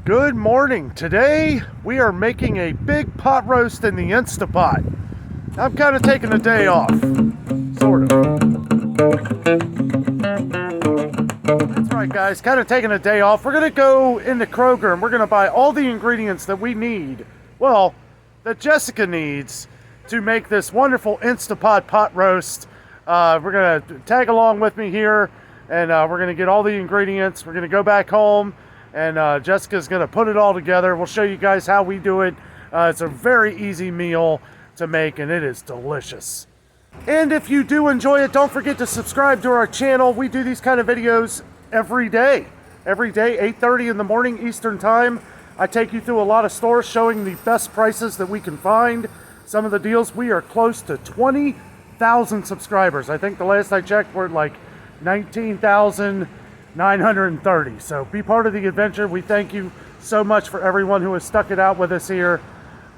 Good morning. Today we are making a big pot roast in the Instapot. I'm kind of taking a day off, sort of. That's right, guys, kind of taking a day off. We're gonna go into Kroger and we're gonna buy all the ingredients that we need, well, that Jessica needs to make this wonderful Instapot pot roast. We're gonna tag along with me here and we're gonna get all the ingredients. We're gonna go back home and Jessica's gonna put it all together. We'll show you guys how we do it. It's a very easy meal to make and it is delicious. And if you do enjoy it, don't forget to subscribe to our channel. We do these kind of videos every day, 8:30 in the morning Eastern time. I take you through a lot of stores showing the best prices that we can find. Some of the deals, we are close to 20,000 subscribers. I think the last I checked we're at like 19,930. So be part of the adventure. We thank you so much for everyone who has stuck it out with us here.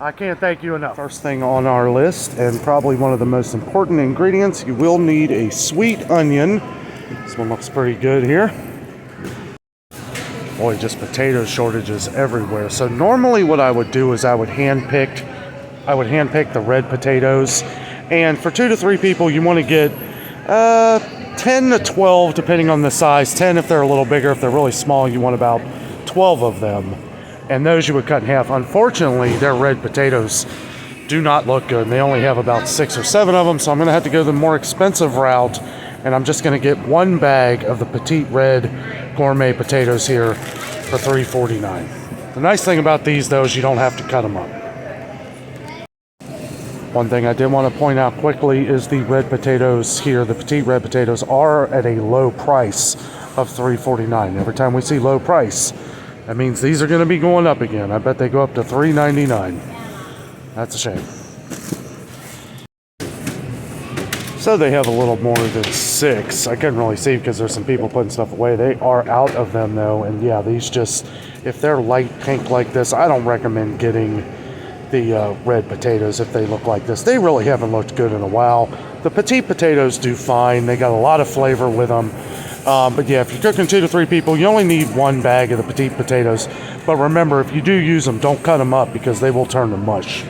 I can't thank you enough. First thing on our list, and probably one of the most important ingredients, you will need a sweet onion. This one looks pretty good here. Boy, just potato shortages everywhere. So normally what I would do is I would handpick the red potatoes. And for 2 to 3 people, you want to get 10 to 12, depending on the size. 10 if they're a little bigger. If they're really small, you want about 12 of them. And those you would cut in half. Unfortunately, their red potatoes do not look good. And they only have about 6 or 7 of them, so I'm going to have to go the more expensive route. And I'm just going to get 1 bag of the petite red gourmet potatoes here for $3.49. The nice thing about these, though, is you don't have to cut them up. One thing I did want to point out quickly is the red potatoes here. The petite red potatoes are at a low price of $3.49. Every time we see low price, that means these are going to be going up again. I bet they go up to $3.99. That's a shame. So they have a little more than 6. I couldn't really see because there's some people putting stuff away. They are out of them though. And yeah, these just, if they're light pink like this, I don't recommend getting the red potatoes if they look like this. They really haven't looked good in a while. The petite potatoes do fine. They got a lot of flavor with them. But yeah, if you're cooking 2 to 3 people, you only need 1 bag of the petite potatoes. But remember, if you do use them, don't cut them up because they will turn to mush.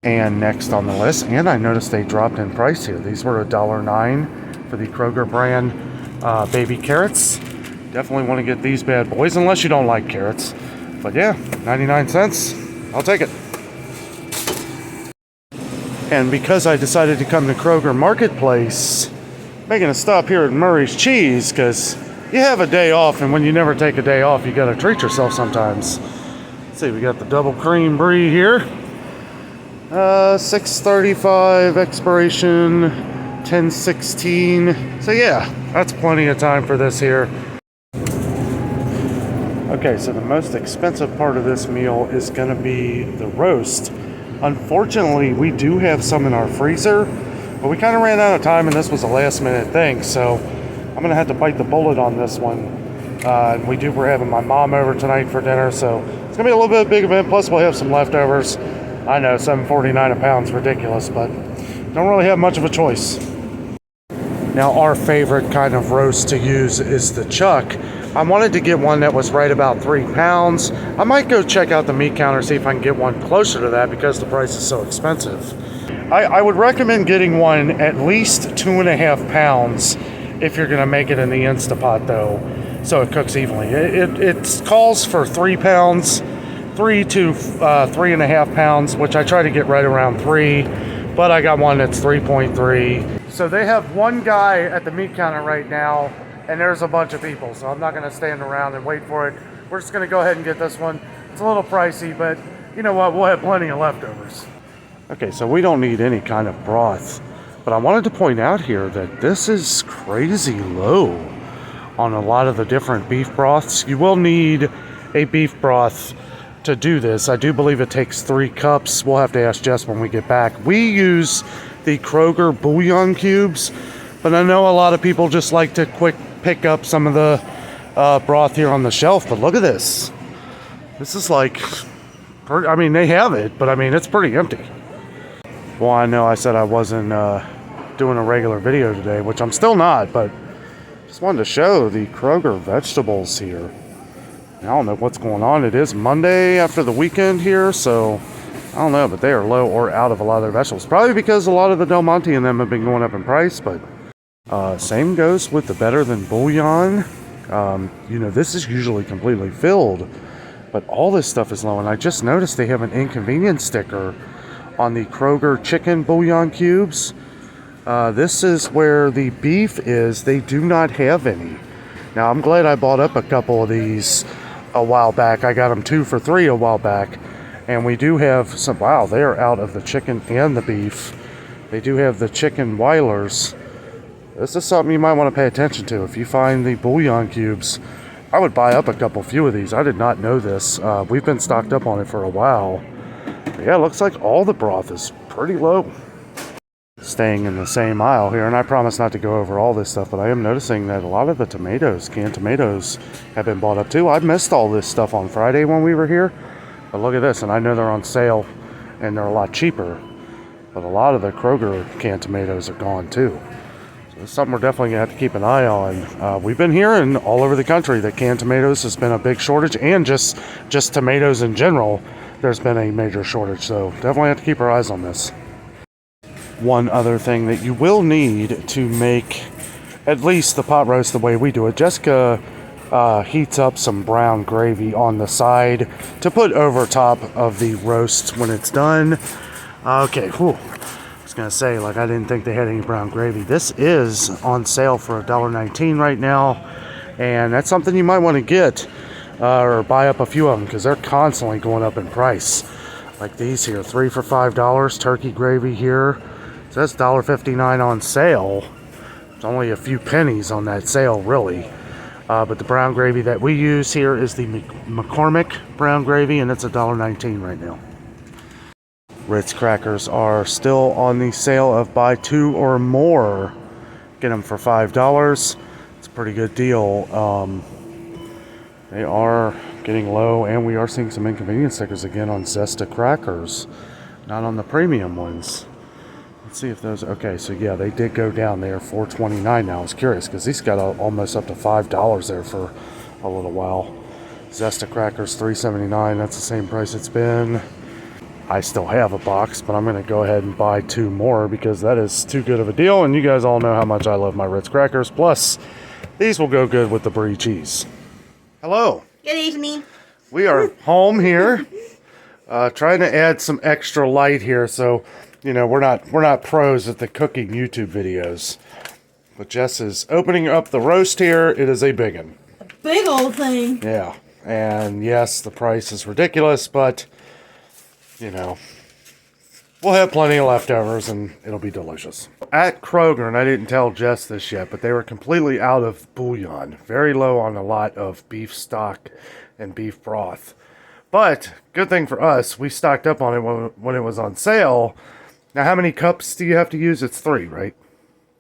And next on the list, and I noticed they dropped in price here. These were $1.09 for the Kroger brand baby carrots. Definitely want to get these bad boys, unless you don't like carrots. But yeah, 99 cents. I'll take it. And because I decided to come to Kroger Marketplace, making a stop here at Murray's Cheese, because you have a day off, and when you never take a day off, you got to treat yourself sometimes. Let's see, we got the double cream brie here. 6:35 expiration, 10:16. So yeah, that's plenty of time for this here. Okay, so the most expensive part of this meal is going to be the roast. Unfortunately, we do have some in our freezer, but we kind of ran out of time and this was a last minute thing, so I'm going to have to bite the bullet on this one. We're having my mom over tonight for dinner, so it's going to be a little bit of a big event, plus we'll have some leftovers. I know, $7.49 a pound's ridiculous, but don't really have much of a choice. Now, our favorite kind of roast to use is the chuck. I wanted to get one that was right about 3 pounds. I might go check out the meat counter, see if I can get one closer to that because the price is so expensive. I would recommend getting one at least 2.5 pounds if you're going to make it in the Instapot though, so it cooks evenly. It calls for 3 pounds, 3 to 3.5 pounds, which I try to get right around 3, but I got one that's 3.3. So they have one guy at the meat counter right now, and there's a bunch of people, so I'm not going to stand around and wait for it. We're just going to go ahead and get this one. It's a little pricey, but you know what? We'll have plenty of leftovers. Okay, so we don't need any kind of broth, but I wanted to point out here that this is crazy low on a lot of the different beef broths. You will need a beef broth to do this. I do believe it takes 3 cups. We'll have to ask Jess when we get back. We use the Kroger bouillon cubes, but I know a lot of people just like to quick pick up some of the broth here on the shelf. But look at this. This is like, I mean, they have it, but I mean, it's pretty empty. Well, I know I said I wasn't doing a regular video today, which I'm still not, but just wanted to show the Kroger vegetables here. I don't know what's going on. It is Monday after the weekend here, so I don't know, but they are low or out of a lot of their vegetables. Probably because a lot of the Del Monte and them have been going up in price, but same goes with the Better Than Bouillon. You know, this is usually completely filled, but all this stuff is low, and I just noticed they have an inconvenience sticker on the Kroger chicken bouillon cubes. This is where the beef is. They do not have any. Now, I'm glad I bought up a couple of these a while back. I got them 2 for $3 a while back. And we do have some, wow, they're out of the chicken and the beef. They do have the chicken Weilers. This is something you might want to pay attention to. If you find the bouillon cubes, I would buy up a few of these. I did not know this. We've been stocked up on it for a while. But yeah, it looks like all the broth is pretty low. Staying in the same aisle here, and I promise not to go over all this stuff, but I am noticing that a lot of the tomatoes, canned tomatoes, have been bought up too. I missed all this stuff on Friday when we were here, but look at this, and I know they're on sale and they're a lot cheaper, but a lot of the Kroger canned tomatoes are gone too. So it's something we're definitely gonna have to keep an eye on. We've been hearing all over the country that canned tomatoes has been a big shortage, and just tomatoes in general, there's been a major shortage, so definitely have to keep our eyes on this. One other thing that you will need to make at least the pot roast the way we do it, Jessica heats up some brown gravy on the side to put over top of the roast when it's done. Okay, whew. I was gonna say, like, I didn't think they had any brown gravy. This is on sale for $1.19 right now, and that's something you might want to get or buy up a few of them because they're constantly going up in price. Like these here, 3 for $5, turkey gravy here. It says $1.59 on sale. It's only a few pennies on that sale, really. But the brown gravy that we use here is the McCormick brown gravy, and it's $1.19 right now. Ritz crackers are still on the sale of buy 2 or more. Get them for $5. It's a pretty good deal. They are getting low, and we are seeing some inconvenience stickers again on Zesta crackers, not on the premium ones. Let's see if those, okay, so yeah, they did go down. They are $4.29 now. I was curious because these got almost up to $5 there for a little while. Zesta crackers, $3.79. That's the same price it's been. I still have a box, but I'm going to go ahead and buy 2 more because that is too good of a deal. And you guys all know how much I love my Ritz crackers. Plus, these will go good with the brie cheese. Hello. Good evening. We are home here, trying to add some extra light here. So, you know, we're not pros at the cooking YouTube videos. But Jess is opening up the roast here. It is a big one. A big old thing. Yeah. And yes, the price is ridiculous, but, you know, we'll have plenty of leftovers and it'll be delicious. At Kroger, and I didn't tell Jess this yet, but they were completely out of bouillon. Very low on a lot of beef stock and beef broth. But, good thing for us, we stocked up on it when it was on sale. Now, how many cups do you have to use? It's 3, right?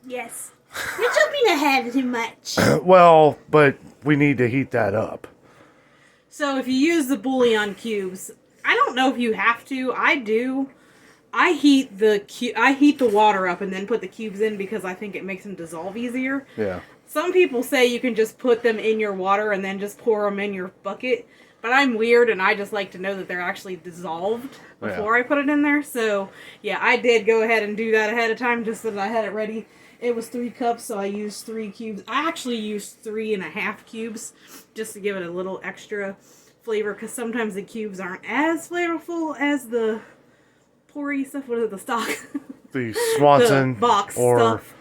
Yes. You're jumping ahead too much. Well, but we need to heat that up. So if you use the bouillon cubes, I don't know if you have to. I do. I heat the water up and then put the cubes in because I think it makes them dissolve easier. Yeah. Some people say you can just put them in your water and then just pour them in your bucket. But I'm weird, and I just like to know that they're actually dissolved before I put it in there. So, yeah, I did go ahead and do that ahead of time just so that I had it ready. It was 3 cups, so I used 3 cubes. I actually used 3.5 cubes just to give it a little extra flavor, because sometimes the cubes aren't as flavorful as the pourry stuff. What is it, the stock? The Swanson the box or stuff.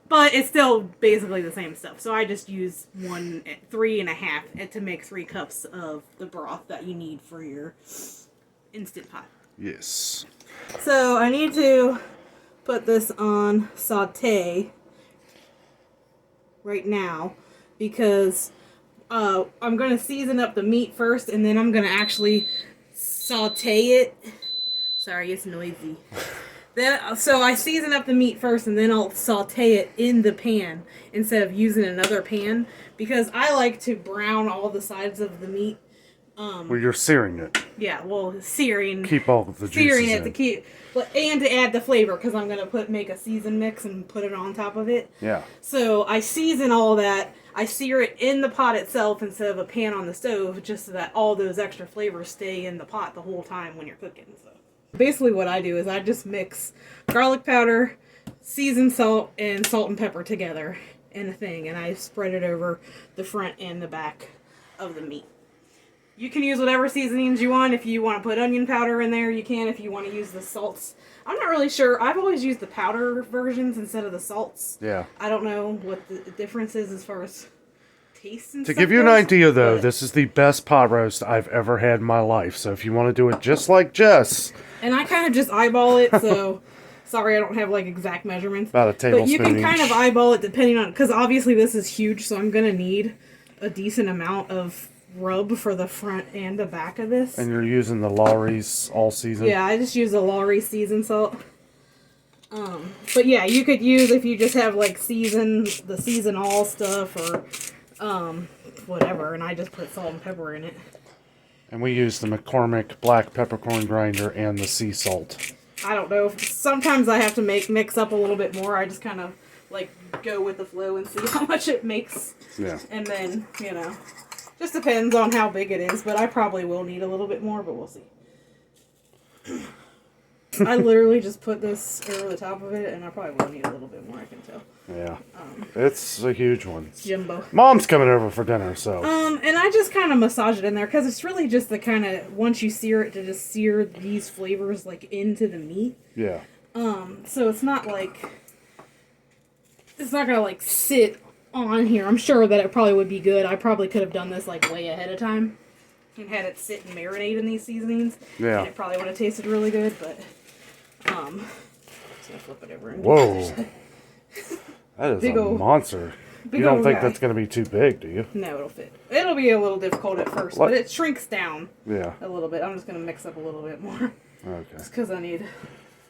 But it's still basically the same stuff. So I just use 3.5 to make 3 cups of the broth that you need for your Instant Pot. Yes. So I need to put this on saute right now because I'm going to season up the meat first, and then I'm going to actually saute it. Sorry, it's noisy. So I season up the meat first, and then I'll saute it in the pan instead of using another pan, because I like to brown all the sides of the meat. Well, you're searing it. Yeah, well, searing. Keep all of the juices searing it in. to keep, and to add the flavor, because I'm gonna make a season mix and put it on top of it. Yeah. So I season all that. I sear it in the pot itself instead of a pan on the stove, just so that all those extra flavors stay in the pot the whole time when you're cooking. So basically what I do is I just mix garlic powder, seasoned salt, and salt and pepper together in a thing, and I spread it over the front and the back of the meat. You can use whatever seasonings you want. If you want to put onion powder in there, you can. If you want to use the salts. I'm not really sure. I've always used the powder versions instead of the salts. Yeah. I don't know what the difference is as far as taste and stuff To give you an goes, idea, though, but- this is the best pot roast I've ever had in my life. So if you want to do it just like Jess, And I kind of just eyeball it, so sorry I don't have like exact measurements. about a tablespoon But you can kind each. of eyeball it depending on, because obviously this is huge, so I'm going to need a decent amount of rub for the front and the back of this. And you're using the Lawry's all season. Yeah, I just use a Lawry seasoned salt. But yeah, you could use, if you just have like the season all stuff or whatever, and I just put salt and pepper in it. And we use the McCormick black peppercorn grinder and the sea salt. I don't know. Sometimes I have to mix up a little bit more. I just kind of like go with the flow and see how much it makes. Yeah. And then, you know, just depends on how big it is, but I probably will need a little bit more, but we'll see. I literally just put this over the top of it, and I probably will need a little bit more, I can tell. Yeah. It's a huge one. Jumbo. Mom's coming over for dinner, so. And I just kind of massage it in there, because it's really just the kind of, once you sear it, to just sear these flavors, like, into the meat. Yeah. So it's not like, it's not gonna, like, sit on here. I'm sure that it probably would be good. I probably could have done this, like, way ahead of time and had it sit and marinate in these seasonings. Yeah. And it probably would have tasted really good, but, just gonna flip it over and Whoa. That is Big a ol'- monster. big You don't ol' think guy. that's going to be too big, do you? No, it'll fit. It'll be a little difficult at first, What? but it shrinks down Yeah. a little bit. I'm just gonna mix up a little bit more, Okay. just because I need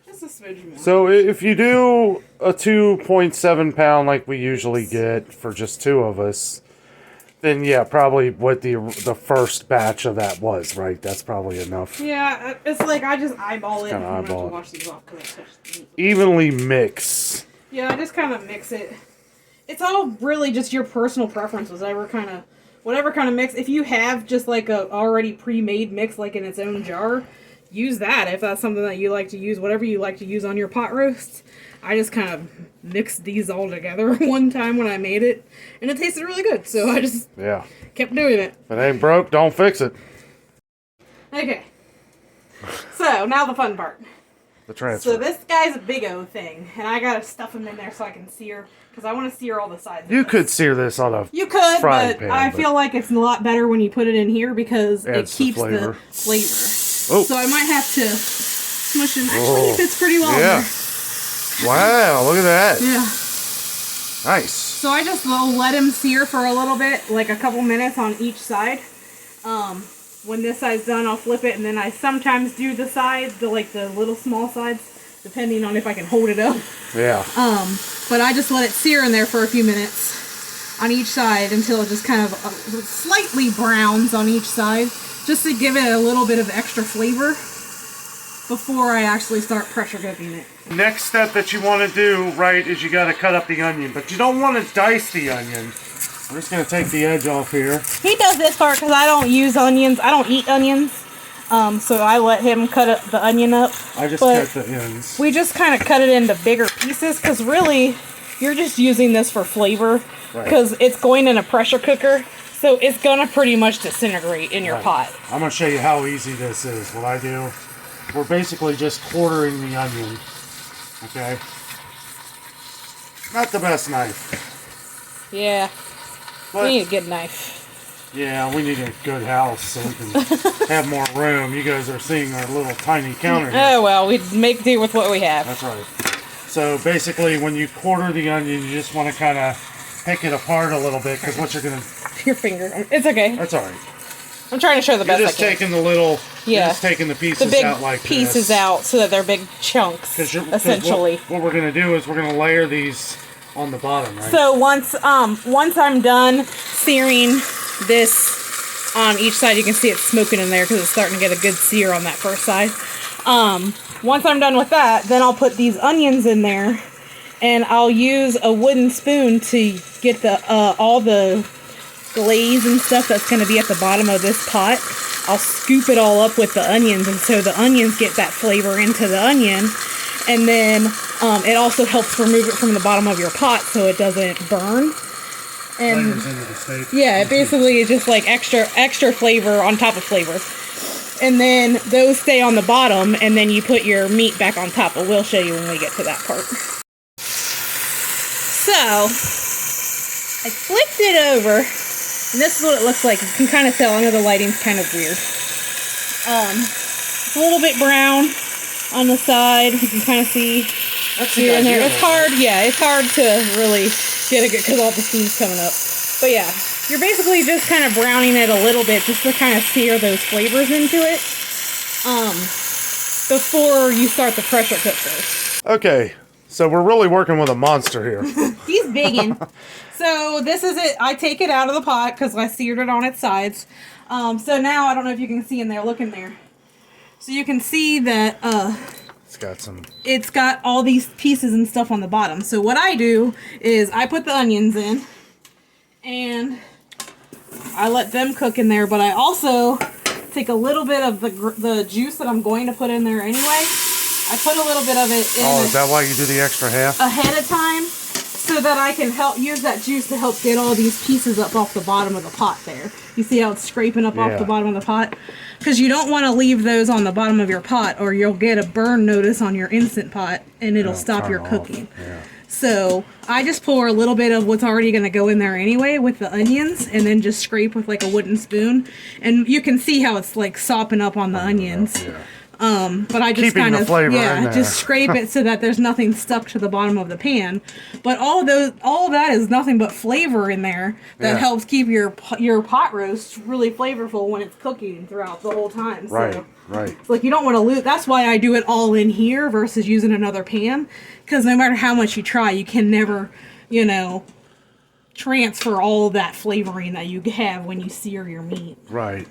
just a smidge more. So if you do a 2.7 pound like we usually get for just two of us, then yeah, probably what the first batch of that was, right? That's probably enough. Yeah, it's like I just eyeball it. Kinda I'm gonna have eyeball to it. wash these off because I touched the meat. Evenly mix. Yeah, I just kind of mix it. It's all really just your personal preference, whatever kind of mix. If you have just like a already pre-made mix, like in its own jar, use that if that's something that you like to use. Whatever you like to use on your pot roast. I just kind of mixed these all together one time when I made it, and it tasted really good. So I just Yeah. kept doing it. If it ain't broke, don't fix it. Okay. So now the fun part. The transfer. So this guy's a big O thing, and I gotta stuff him in there so I can sear, because I want to sear all the sides. You of this. could sear this on a You could, frying but pan, I but- feel like it's a lot better when you put it in here because it Adds the keeps the flavor. flavor. Oh. So I might have to smush him. Actually, Oh. it fits pretty well in Yeah. there. Wow, look at that. Yeah. Nice. So I just will let him sear for a little bit, like a couple minutes on each side. When this side's done, I'll flip it, and then I sometimes do the sides, the little small sides, depending on if I can hold it up. Yeah. But I just let it sear in there for a few minutes on each side until it just kind of slightly browns on each side, just to give it a little bit of extra flavor before I actually start pressure cooking it. Next step that you want to do, right, is you got to cut up the onion, but you don't want to dice the onion. I'm just going to take the edge off here. He does this part because I don't use onions. I don't eat onions. So I let him cut the onion up. I just But cut the ends. we just kind of cut it into bigger pieces because really you're just using this for flavor because it's going in a pressure cooker. So it's going to pretty much disintegrate in your pot. I'm going to show you how easy this is. What I do, we're basically just quartering the onion. Okay? Not the best knife. Yeah. But We need a good knife. yeah, we need a good house so we can have more room. You guys are seeing our little tiny counter here. Oh, well, we make do with what we have. That's right. So basically, when you quarter the onion, you just want to kind of pick it apart a little bit, because what you're going to... Your finger. It's okay. That's all right. I'm trying to show the You're best just I can. taking the little... Yeah. You're just taking the pieces The big out like pieces this. out so that they're big chunks, 'Cause essentially. what we're going to do is we're going to layer these on the bottom, right? So once I'm done searing this on each side, you can see it smoking in there because it's starting to get a good sear on that first side. Once I'm done with that, then I'll put these onions in there, and I'll use a wooden spoon to get the all the glaze and stuff that's going to be at the bottom of this pot, I'll scoop it all up with the onions, and so the onions get that flavor into the onion, and then it also helps remove it from the bottom of your pot so it doesn't burn. And Flavors into the steak. yeah, it basically is just like extra flavor on top of flavor. And then those stay on the bottom, and then you put your meat back on top. But we'll show you when we get to that part. So I flipped it over, and this is what it looks like. You can kind of tell. I know the lighting's kind of weird. It's a little bit brown on the side. You can kind of see here and there. It's hard. Yeah, it's hard to really get it because all the steam's coming up. But yeah, you're basically just kind of browning it a little bit just to kind of sear those flavors into it before you start the pressure cooker. Okay, so we're really working with a monster here. He's biggin'. So this is it. I take it out of the pot because I seared it on its sides. So now, I don't know if you can see in there. Look in there. So you can see that it's got all these pieces and stuff on the bottom. So what I do is I put the onions in and I let them cook in there, but I also take a little bit of the juice that I'm going to put in there anyway. I put a little bit of it in. Oh, is that why you do the extra half? Ahead of time, so that I can use that juice to help get all these pieces up off the bottom of the pot there. You see how it's scraping up off the bottom of the pot? Because you don't want to leave those on the bottom of your pot, or you'll get a burn notice on your Instant Pot, and it'll stop your cooking. Yeah. So I just pour a little bit of what's already going to go in there anyway with the onions, and then just scrape with like a wooden spoon. And you can see how it's like sopping up on the onions. Yeah. But I just kind of just scrape it so that there's nothing stuck to the bottom of the pan. But all that is nothing but flavor in there that helps keep your pot roast really flavorful when it's cooking throughout the whole time. So Right. it's like you don't want to lose. That's why I do it all in here versus using another pan, because no matter how much you try, you can never, transfer all that flavoring that you have when you sear your meat. Right.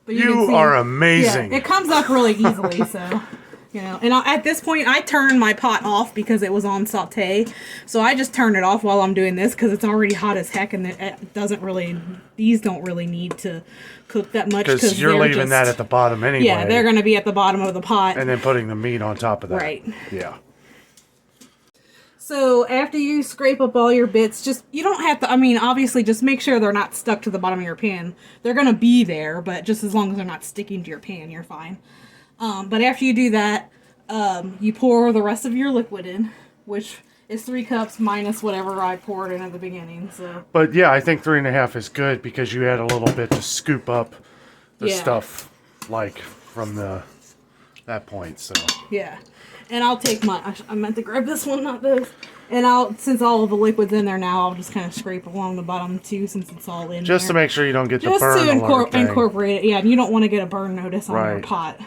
But you are amazing. Yeah, it comes up really easily, so, And at this point, I turn my pot off because it was on saute. So I just turn it off while I'm doing this because it's already hot as heck, and these don't really need to cook that much. Because you're leaving that at the bottom anyway. Yeah, they're going to be at the bottom of the pot. And then putting the meat on top of that. Right. Yeah. So after you scrape up all your bits, you don't have to, obviously just make sure they're not stuck to the bottom of your pan. They're going to be there, but just as long as they're not sticking to your pan, you're fine. But after you do that, you pour the rest of your liquid in, which is 3 cups minus whatever I poured in at the beginning. So. But yeah, I think 3.5 is good because you add a little bit to scoop up the stuff from that point. So. Yeah. And I'll take I meant to grab this one, not this. And since all of the liquid's in there now, I'll just kind of scrape along the bottom too, since it's all in there. Just to make sure you don't get the burn alert. Just to incorporate it. Yeah, and you don't want to get a burn notice on your pot.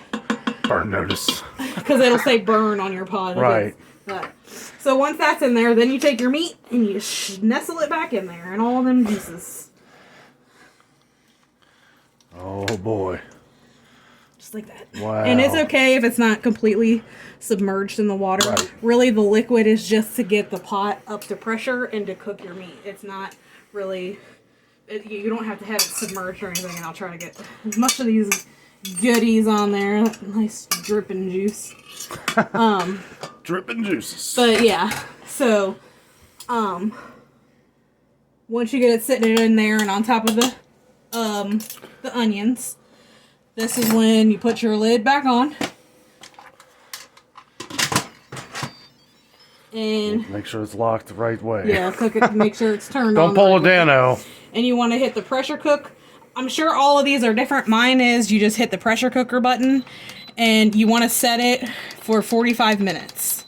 Burn notice. Because it'll say burn on your pot. Right. So once that's in there, then you take your meat and you nestle it back in there and all them juices. Oh boy. Just like that. Wow. And it's okay if it's not completely submerged in the water. Right. Really, the liquid is just to get the pot up to pressure and to cook your meat. It's not really... you don't have to have it submerged or anything, and I'll try to get as much of these goodies on there. Nice dripping juice. Dripping juices. But yeah, so once you get it sitting in there and on top of the onions, this is when you put your lid back on. And make sure it's locked the right way. Yeah, cook it. Make sure it's turned on. Don't pull a Danno. And you want to hit the pressure cook. I'm sure all of these are different. Mine is you just hit the pressure cooker button, and you want to set it for 45 minutes.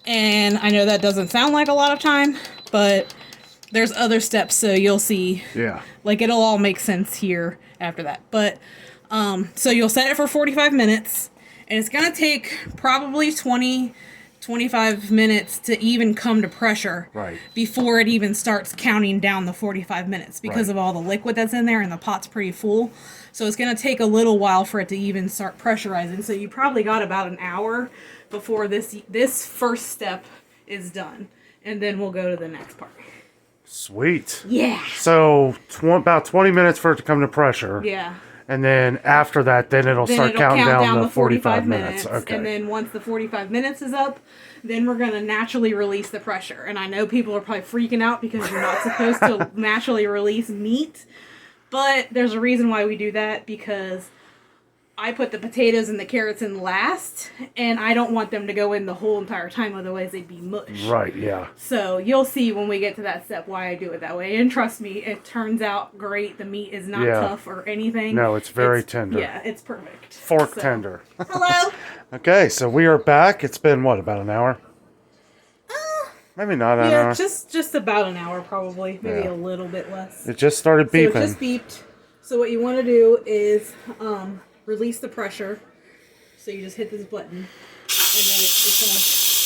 And I know that doesn't sound like a lot of time, but there's other steps, so you'll see. Yeah. It'll all make sense here after that. But so you'll set it for 45 minutes, and it's gonna take probably 25 minutes to even come to pressure before it even starts counting down the 45 minutes because of all the liquid that's in there, and the pot's pretty full. So it's going to take a little while for it to even start pressurizing. So you probably got about an hour before this first step is done. and then we'll go to the next part. Sweet. Yeah. So about 20 minutes for it to come to pressure. Yeah. And then after that, then it'll start counting down the 45 minutes. Okay. And then once the 45 minutes is up, then we're going to naturally release the pressure. And I know people are probably freaking out because you're not supposed to naturally release meat. But there's a reason why we do that, because I put the potatoes and the carrots in last, and I don't want them to go in the whole entire time, otherwise they'd be mush. Right, yeah. So you'll see when we get to that step why I do it that way. And trust me, it turns out great. The meat is not tough or anything. No, it's very tender. Yeah, it's perfect. Fork tender. Hello? Okay, so we are back. It's been, what, about an hour? Maybe not an hour. Just about an hour probably. Maybe a little bit less. It just started beeping. So it just beeped. So what you want to do is release the pressure. So you just hit this button, and then it's gonna.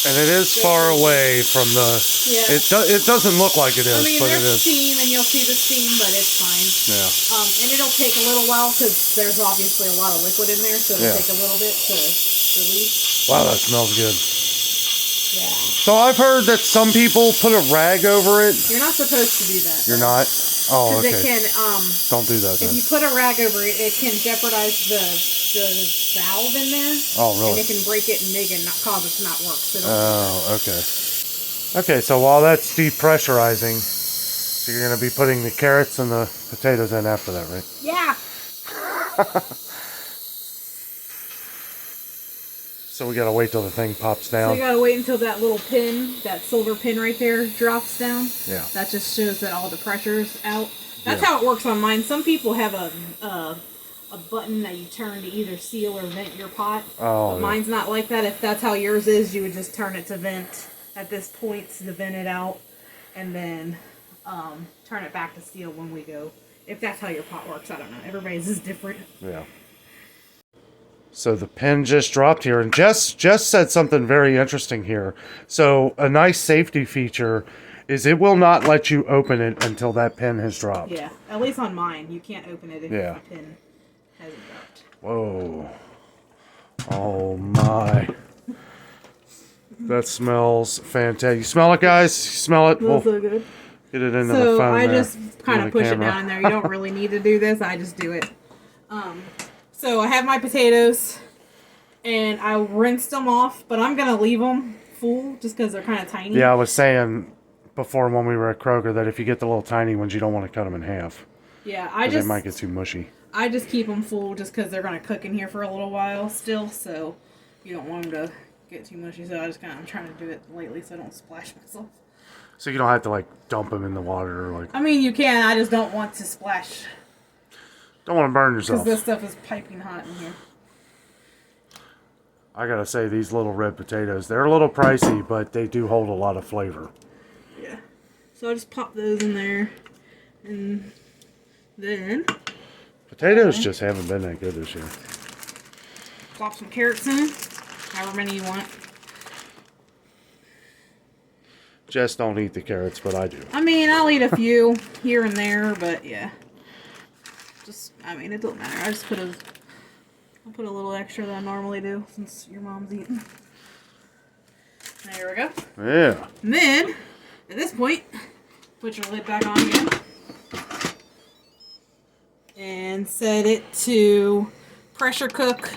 And it is far away from the. Yeah. It doesn't look like it is, I mean, but it there's is. steam, and you'll see the steam, but it's fine. Yeah. And it'll take a little while because there's obviously a lot of liquid in there, so it'll take a little bit to release. Wow, that smells good. Yeah. So I've heard that some people put a rag over it. You're not supposed to do that. You're not? Oh, okay. Because it can, don't do that then. if you put a rag over it, it can jeopardize the valve in there. Oh, really? And it can break it and make it not cause it to not work. So okay. Okay, so while that's depressurizing, so you're going to be putting the carrots and the potatoes in after that, right? Yeah. So we got to wait till the thing pops So down. you gotta wait until that little pin, that silver pin right there, drops down. Yeah. That just shows that all the pressure's out. That's how it works on mine. Some people have a button that you turn to either seal or vent your pot. Oh, But mine's not like that. If that's how yours is, you would just turn it to vent at this point to vent it out, and then turn it back to seal when we go. If that's how your pot works, I don't know. Everybody's is different. Yeah. So the pin just dropped here, and Jess said something very interesting here. So a nice safety feature is it will not let you open it until that pin has dropped. Yeah, at least on mine, you can't open it if the pin hasn't dropped. Whoa. Oh my. That smells fantastic. You smell it, guys? You smell it? Smells so good. Get it into the So phone I there. just kind of push it down in there. You don't really need to do this. I just do it. So I have my potatoes, and I rinsed them off, but I'm going to leave them full just because they're kind of tiny. Yeah, I was saying before when we were at Kroger that if you get the little tiny ones, you don't want to cut them in half. Yeah, They might get too mushy. I just keep them full just because they're going to cook in here for a little while still, so you don't want them to get too mushy. So I'm trying to do it lately so I don't splash myself. So you don't have to like dump them in the water or like. I mean, you can. I just don't want to splash. Don't want to burn yourself. Because this stuff is piping hot in here. I gotta say, these little red potatoes, they're a little pricey, but they do hold a lot of flavor. Yeah. So I just pop those in there. And then Potatoes just haven't been that good this year. plop some carrots in. However many you want. Jess don't eat the carrots, but I do. I mean, I'll eat a few here and there, but yeah. It doesn't matter. I just I'll put a little extra than I normally do since your mom's eating. There we go. Yeah. And then, at this point, put your lid back on again. And set it to pressure cook.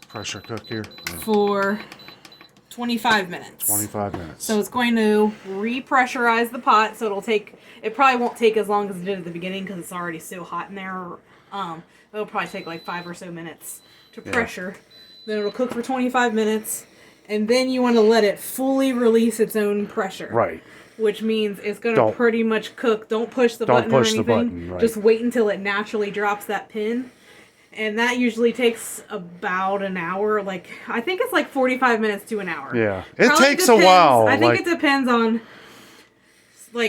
Pressure cook here. Yeah. For 25 minutes. 25 minutes. So it's going to repressurize the pot, so it probably won't take as long as it did at the beginning because it's already so hot in there. It'll probably take like 5 or so minutes to pressure. Then it'll cook for 25 minutes, and then you want to let it fully release its own pressure. Right. Which means it's going to pretty much cook. Don't push the button or anything. The button, right. Just wait until it naturally drops that pin. And that usually takes about an hour. I think it's like 45 minutes to an hour. Yeah. It takes a while. I think it depends on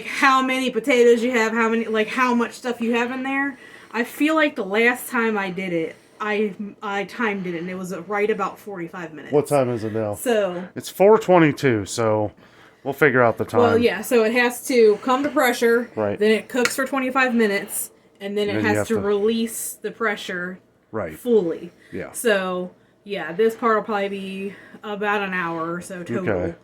how many potatoes you have, how much stuff you have in there. I feel like the last time I did it, I timed it and it was right about 45 minutes. What time is it now? So it's 4:22, so we'll figure out the time. Well, yeah, so it has to come to pressure. Right. Then it cooks for 25 minutes, and then it has to release the pressure fully. Yeah. So, yeah, this part will probably be about an hour or so total. Okay.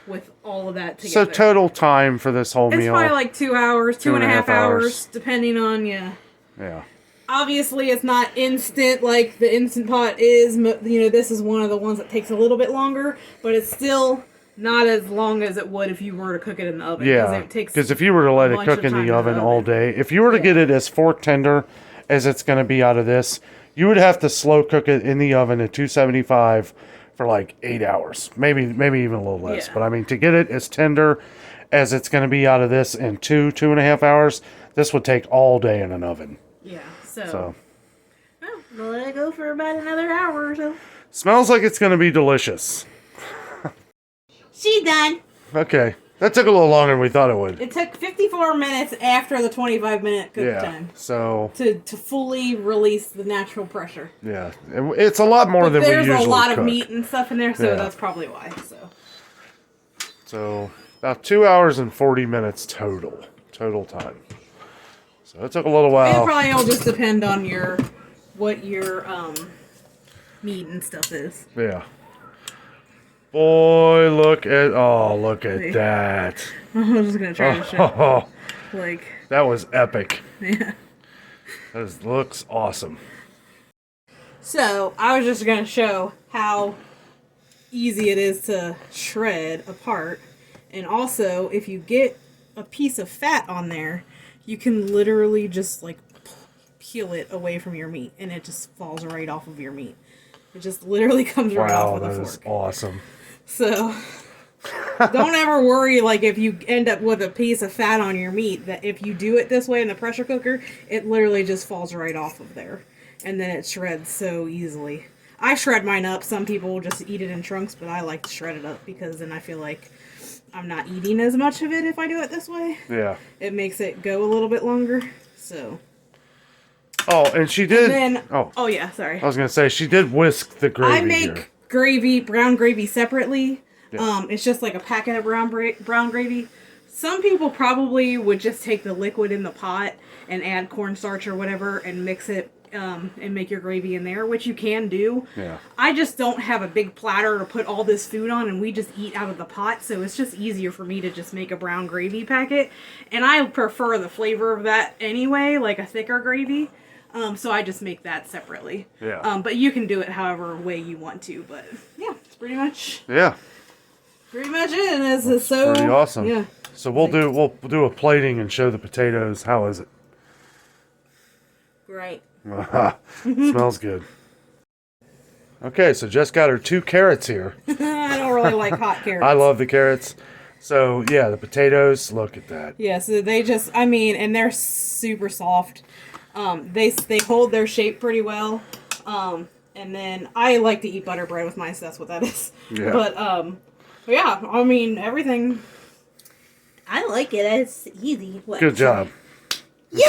with all of that So together. total time for this whole It's meal. probably like 2 hours, two and a half hours. hours, depending on, yeah. Yeah. Obviously, it's not instant like the Instant Pot is. You know, this is one of the ones that takes a little bit longer, but it's still not as long as it would if you were to cook it in the oven. Yeah, because if you were to let it cook in the oven all day, if you were to get it as fork tender as it's going to be out of this, you would have to slow cook it in the oven at 275 for like 8 hours, maybe even a little less. Yeah. But I mean, to get it as tender as it's going to be out of this in 2.5 hours, this would take all day in an oven. Yeah, So Well, we'll let it go for about another hour or so. smells like it's going to be delicious. She's done. Okay, that took a little longer than we thought it would. it took 54 minutes after the 25-minute cook Yeah, time so to fully release the natural pressure. yeah, it's a lot more But than we there's usually a lot cook. of meat and stuff in there, so Yeah. that's probably why. So about 2 hours and 40 minutes total time. So it took a little It while. probably all just depend on what your meat and stuff is. Yeah. Boy, look at that. I'm just gonna try to show. Oh, Like, that was epic. yeah. Looks awesome. So I was just gonna show how easy it is to shred apart, and also if you get a piece of fat on there, you can literally just like peel it away from your meat, and it just falls right off of your meat. It just literally comes right Wow, off with a that fork. is awesome. So don't ever worry, like, if you end up with a piece of fat on your meat, that if you do it this way in the pressure cooker, it literally just falls right off of there. And then it shreds so easily. I shred mine up. Some people just eat it in chunks, but I like to shred it up because then I feel like I'm not eating as much of it if I do it this way. Yeah. It makes it go a little bit longer. So. Oh, and she did. And then, oh, yeah, sorry. I was gonna say she did whisk the gravy. I make gravy, brown gravy separately. Yeah. It's just like a packet of brown gravy. Some people probably would just take the liquid in the pot and add cornstarch or whatever and mix it and make your gravy in there, which you can do. Yeah. I just don't have a big platter to put all this food on, and we just eat out of the pot, so it's just easier for me to just make a brown gravy packet. And I prefer the flavor of that anyway, like a thicker gravy. So I just make that separately. Yeah. But you can do it however way you want to. But yeah, it's pretty much Yeah. it. And it's so Pretty awesome. Yeah. So we'll do a plating and show the potatoes. How is it? Great. Smells good. Okay, so Jess got her 2 carrots here. I don't really like hot carrots. I love the carrots. So yeah, the potatoes. Look at that. Yeah, so they just, I mean, and they're super soft. They hold their shape pretty well. And then I like to eat butter bread with mine, so that's what that is. Yeah. But yeah, I mean, everything. I like it. It's easy. What? Good job. Yeah.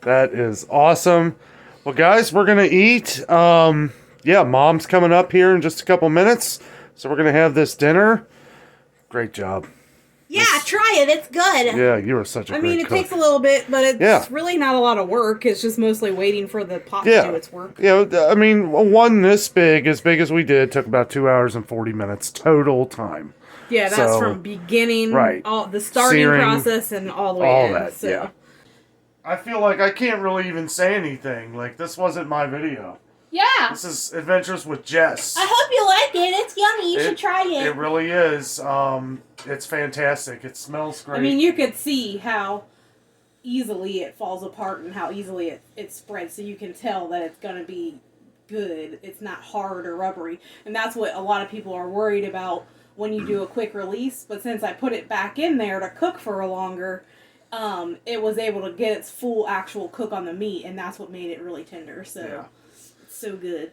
That is awesome. Well, guys, we're gonna eat. Yeah, Mom's coming up here in just a couple minutes, so we're gonna have this dinner. Great job. Yeah, try it. It's good. Yeah, you are such a I great mean, it cook. takes a little bit, but it's Yeah. really not a lot of work. It's just mostly waiting for the pot to Yeah. do its work. Yeah, I mean, one this big, as big as we did, took about 2 hours and 40 minutes total time. Yeah, that's So, from beginning, right. all the starting Searing, process and all the way all in. that, So. yeah. I feel like I can't really even say anything. Like, this wasn't my video. Yeah. This is Adventures with Jess. I hope you like it. It's yummy. You should try it. It really is. It's fantastic. It smells great. I mean, you could see how easily it falls apart and how easily it spreads, so you can tell that it's going to be good. It's not hard or rubbery. And that's what a lot of people are worried about when you do a quick release. But since I put it back in there to cook for longer, it was able to get its full actual cook on the meat, and that's what made it really tender. So Yeah. it's so good.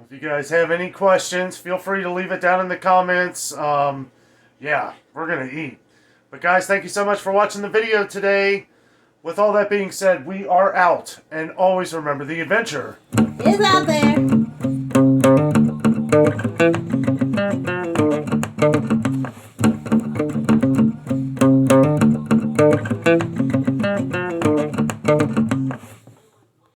If you guys have any questions, feel free to leave it down in the comments. Yeah, we're going to eat. But guys, thank you so much for watching the video today. With all that being said, we are out. And always remember, the adventure It's out there.